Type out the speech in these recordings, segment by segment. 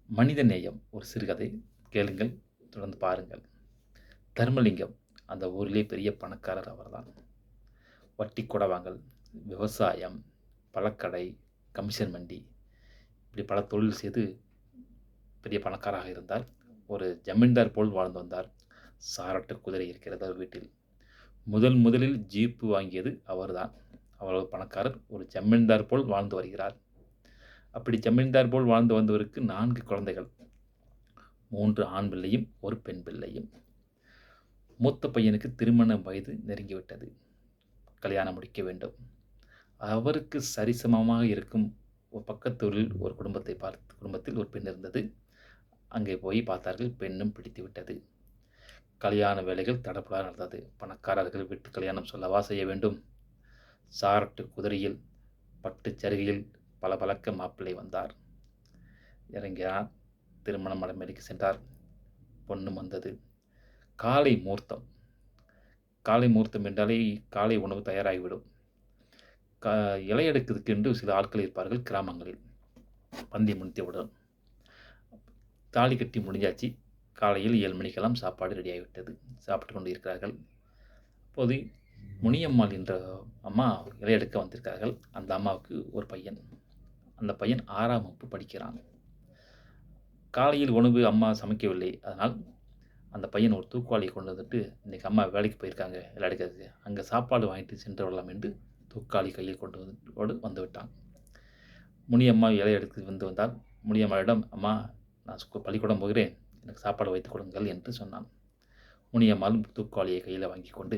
மனிதநேயம் ஒரு சிறுகதை. கேளுங்கள், தொடர்ந்து பாருங்கள். தர்மலிங்கம் அந்த ஊரிலே பெரிய பணக்காரர் அவர்தான். வட்டி கூட வாங்கல், விவசாயம், பழக்கடை, கமிஷன் மண்டி இப்படி பல தொழில் செய்து பெரிய பணக்காரராக இருந்தார். ஒரு ஜமீன்தார் போல் வாழ்ந்து வந்தார். சாரட்டு குதிரை இருக்கிறது அவர் வீட்டில். முதலில் ஜீப்பு வாங்கியது அவர்தான். அவ்வளவு பணக்காரர். ஒரு ஜமீன்தார் போல் வாழ்ந்து வருகிறார். அப்படி ஜமீன்தார் போல் வாழ்ந்து வந்தவருக்கு 4 குழந்தைகள். 3 ஆண் பிள்ளையும், 1 பெண் பிள்ளையும். மூத்த பையனுக்கு திருமண வயது நெருங்கிவிட்டது. கல்யாணம் முடிக்க வேண்டும். அவருக்கு சரிசமமாக இருக்கும் ஒரு பக்கத்தூரில் ஒரு குடும்பத்தில் ஒரு பெண் இருந்தது. அங்கே போய் பார்த்தார்கள். பெண்ணும் பிடித்து விட்டது. கல்யாண வேலைகள் தடபுடலாக நடந்தது. பணக்காரர்கள் வீட்டு கல்யாணம் சொல்லவா செய்ய வேண்டும்? சாரட்டு குதிரையில், பட்டுச் சரிகையில் பளபளக்க மாப்பிள்ளை வந்தார். இறங்கினார். திருமண மடமேடைக்கு சென்றார். பொண்ணும் வந்தது. காலை முகூர்த்தம். காலை முகூர்த்தம் என்றாலே காலை உணவு தயாராகிவிடும். க இலை எடுக்கிறதுக்கென்று சில ஆட்கள் இருப்பார்கள் கிராமங்களில். பந்தி முடித்தவுடன் தாலி கட்டி முடிஞ்சாச்சு. காலையில் 7 மணிக்கெல்லாம் சாப்பாடு ரெடியாகிவிட்டது. சாப்பிட்டு கொண்டு இருக்கிறார்கள். அப்போது முனியம்மாள் என்ற அம்மா இலை எடுக்க வந்திருக்கிறார்கள். அந்த அம்மாவுக்கு ஒரு பையன். அந்த பையன் 6ஆம் வகுப்பு படிக்கிறான். காலையில் உணவு அம்மா சமைக்கவில்லை. அதனால் அந்த பையன் ஒரு தூக்குவாளியை கொண்டு வந்துட்டு, "இன்னைக்கு அம்மா வேலைக்கு போயிருக்காங்க இலை எடுக்கிறதுக்கு. அங்கே சாப்பாடு வாங்கிட்டு சென்று வரலாம்" என்று தூக்காளி கையில் வந்து விட்டான். முனியம்மா இலை எடுத்து வந்தால், முனியம்மாளிடம், "அம்மா, நான் பள்ளிக்கூடம் போகிறேன். எனக்கு சாப்பாடு வைத்துக் கொடுங்கள்" என்று சொன்னான். முனியம்மாள் தூக்குவாளியை கையில் வாங்கி கொண்டு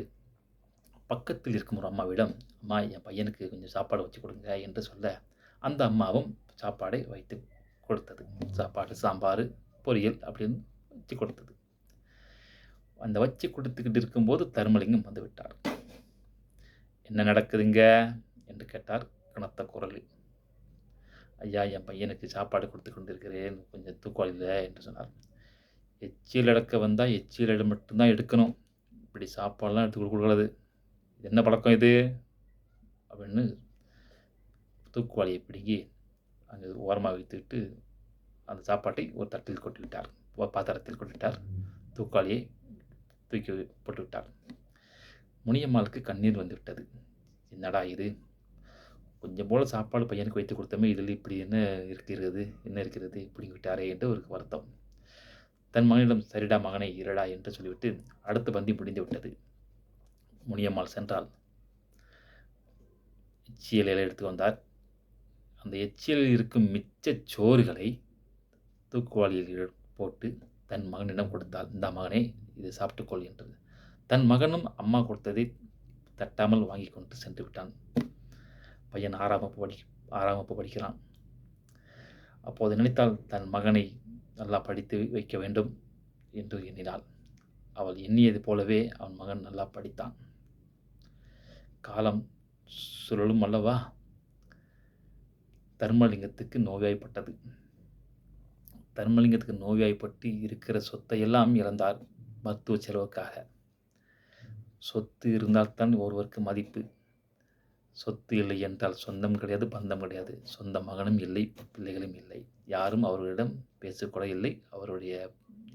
பக்கத்தில் இருக்கும் ஒரு அம்மாவிடம், "அம்மா, என் பையனுக்கு கொஞ்சம் சாப்பாடு வச்சு கொடுங்க" என்று சொல்ல, அந்த அம்மாவும் சாப்பாடை வைத்து கொடுத்தது. சாப்பாடு, சாம்பார், பொரியல் அப்படின்னு வச்சு கொடுத்தது. அந்த வச்சு கொடுத்துக்கிட்டு இருக்கும்போது தர்மலிங்கம் வந்து விட்டார். "என்ன நடக்குதுங்க?" என்று கேட்டார் கனத்த குரலில். "ஐயா, என் பையனுக்கு சாப்பாடு கொடுத்து கொண்டிருக்கிறேன். கொஞ்சம் தூக்குவாளியில்" என்று சொன்னார். "எச்சில் எடுக்க வந்தால் எச்சில் மட்டும்தான் எடுக்கணும். இப்படி சாப்பாடெல்லாம் எடுத்து கொடுக்கக்கூடாது. இது என்ன பழக்கம் இது?" அப்படின்னு தூக்குவாளியை பிடுங்கி அங்கே ஓரமாக வைத்துவிட்டு அந்த சாப்பாட்டை ஒரு தட்டில் கொட்டிவிட்டார். பாத்திரத்தில் கொட்டிவிட்டார். தூக்குவாளியை தூக்கி போட்டுவிட்டார். முனியம்மாளுக்கு கண்ணீர் வந்துவிட்டது. "என்னடா இது? கொஞ்சம் போல சாப்பாடு பையனுக்கு வைத்து கொடுத்தோமே, இதில் இப்படி என்ன இருக்கிறது பிடுங்கி விட்டாரே" என்று ஒரு வருத்தம். தன் மகனிடம், "சரிடா மகனை, இருடா" என்று சொல்லிவிட்டு அடுத்த பந்தி முடிந்து விட்டது. முனியம்மாள் சென்றால் எச்சியல் இலை எடுத்து வந்தார். அந்த எச்சியலில் இருக்கும் மிச்சச் சோறுகளை தூக்குவாளியில் போட்டு தன் மகனிடம் கொடுத்தாள். "இந்தா மகனே, இதை சாப்பிட்டுக்கொள்" என்று. தன் மகனும் அம்மா கொடுத்ததை தட்டாமல் வாங்கி கொண்டு சென்று விட்டான். பையன் 6ஆம் வகுப்பு படிக்கிறான். அப்போது நினைத்தால், தன் மகனை நல்லா படித்து வைக்க வேண்டும் என்று எண்ணினாள். அவள் எண்ணியது போலவே அவன் மகன் நல்லா படித்தான். காலம் சுழலும் அல்லவா? தர்மலிங்கத்துக்கு நோய்வாய்ப்பட்டது. தர்மலிங்கத்துக்கு நோய்வாய்ப்பட்டு இருக்கிற சொத்தையெல்லாம் இழந்தார் மருத்துவ செலவுக்காக. சொத்து இருந்தால்தான் ஒருவருக்கு மதிப்பு. சொத்து இல்லை என்றால் சொந்தம் கிடையாது, பந்தம் கிடையாது. சொந்த மகனும் இல்லை, பிள்ளைகளும் இல்லை. யாரும் அவர்களிடம் பேசக்கூட இல்லை.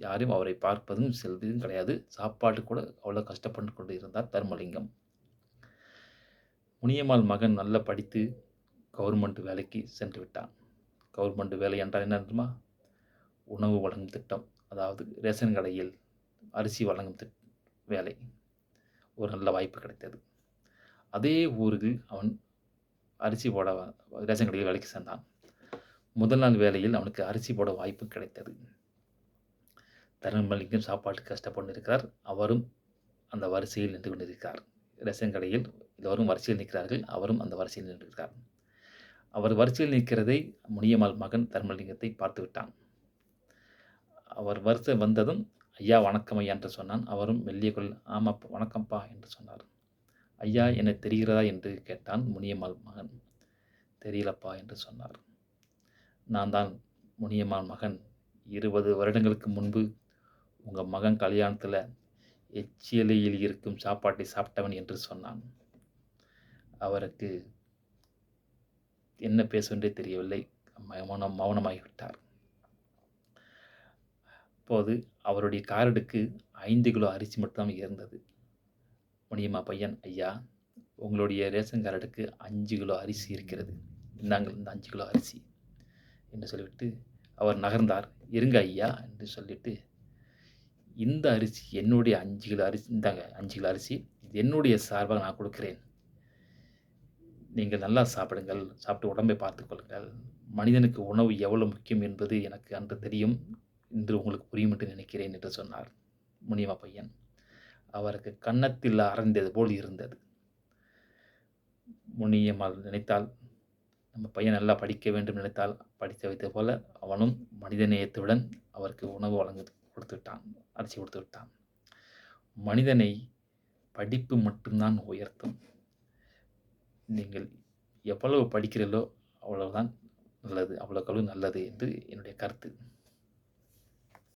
யாரும் அவரை பார்ப்பதும் செல்வதும் கிடையாது. சாப்பாடு கூட அவ்வளோ கஷ்டப்பட்டு கொண்டு இருந்தார் தர்மலிங்கம். முனியம்மாள் மகன் நல்லா படித்து கவர்மெண்ட் வேலைக்கு சென்று விட்டான். கவர்மெண்ட் வேலை என்றால் என்ன தெரியுமா? உணவு வழங்கும் திட்டம். அதாவது ரேஷன் கடையில் அரிசி வழங்கும் வேலை. ஒரு நல்ல வாய்ப்பு கிடைத்தது. அதே ஊருக்கு அவன் அரிசி போட ரேஷன் கடையில் வேலைக்கு சென்றான். முதல் நாள் வேலையில் அவனுக்கு அரிசி போட வாய்ப்பு கிடைத்தது. தர்மலிங்கம் சாப்பாட்டுக்கு கஷ்டப்பட்டு இருக்கிறார். அவரும் அந்த வரிசையில் நின்று கொண்டிருக்கிறார். ரேஷன் கடையில் எல்லோரும் வரிசையில் நிற்கிறார்கள். அவரும் அந்த வரிசையில் நின்றிருக்கிறார். அவர் வரிசையில் நிற்கிறதை முனியம்மாள் மகன் தர்மலிங்கத்தை பார்த்து விட்டான். அவர் வரிசை வந்ததும், "ஐயா, வணக்கம் ஐயா" என்று சொன்னான். அவரும் மெல்லிய குரலில், "ஆமாப்பா, வணக்கம்ப்பா" என்று சொன்னார். "ஐயா, என்ன தெரிகிறதா?" என்று கேட்டான் முனியம்மாள் மகன். "தெரியலப்பா" என்று சொன்னார். "நான் தான் முனியம்மாள் மகன். 20 வருடங்களுக்கு முன்பு உங்கள் மகன் கல்யாணத்தில் எச்சிலையில் இருக்கும் சாப்பாட்டை சாப்பிட்டவன்" என்று சொன்னான். அவருக்கு என்ன பேசுவென்றே தெரியவில்லை. மௌனமாகிவிட்டார். அப்போது அவருடைய கார்டுக்கு 5 கிலோ அரிசி மட்டும் தான் இருந்தது. முனியம்மா பையன், "ஐயா, உங்களுடைய ரேஷன் கார்டுக்கு 5 கிலோ அரிசி இருக்கிறது. இந்தாங்கள் இந்த 5 கிலோ அரிசி" என்று சொல்லிவிட்டு அவர் நகர்ந்தார். "இருங்க ஐயா" என்று சொல்லிட்டு, "இந்த அரிசி என்னுடைய 5 கிலோ அரிசி, இந்தாங்க 5 கிலோ அரிசி. இது என்னுடைய சார்பாக நான் கொடுக்கிறேன். நீங்கள் நல்லா சாப்பிடுங்கள். சாப்பிட்டு உடம்பை பார்த்துக் கொள்ளுங்கள். மனிதனுக்கு உணவு எவ்வளவு முக்கியம் என்பது எனக்கு அன்று தெரியும். இன்று உங்களுக்கு புரியும் என்று நினைக்கிறேன்" என்று சொன்னார் முனியம்மா பையன். அவருக்கு கன்னத்தில் அறைந்தது போல் இருந்தது. முனியம்மாள் நினைத்தாள், நம்ம பையன் நல்லா படிக்க வேண்டும் நினைத்தால், படிக்க வைத்தது போல அவனும் மனிதநேயத்துடன் அவருக்கு உணவு கொடுத்து விட்டான். அரிசி கொடுத்து விட்டான். மனிதனை படிப்பு மட்டும்தான் உயர்த்தும். நீங்கள் எவ்வளவு படிக்கிறீர்களோ அவ்வளவுதான் நல்லது. அவ்வளவுக்கு அவ்வளவு நல்லது என்று என்னுடைய கருத்து.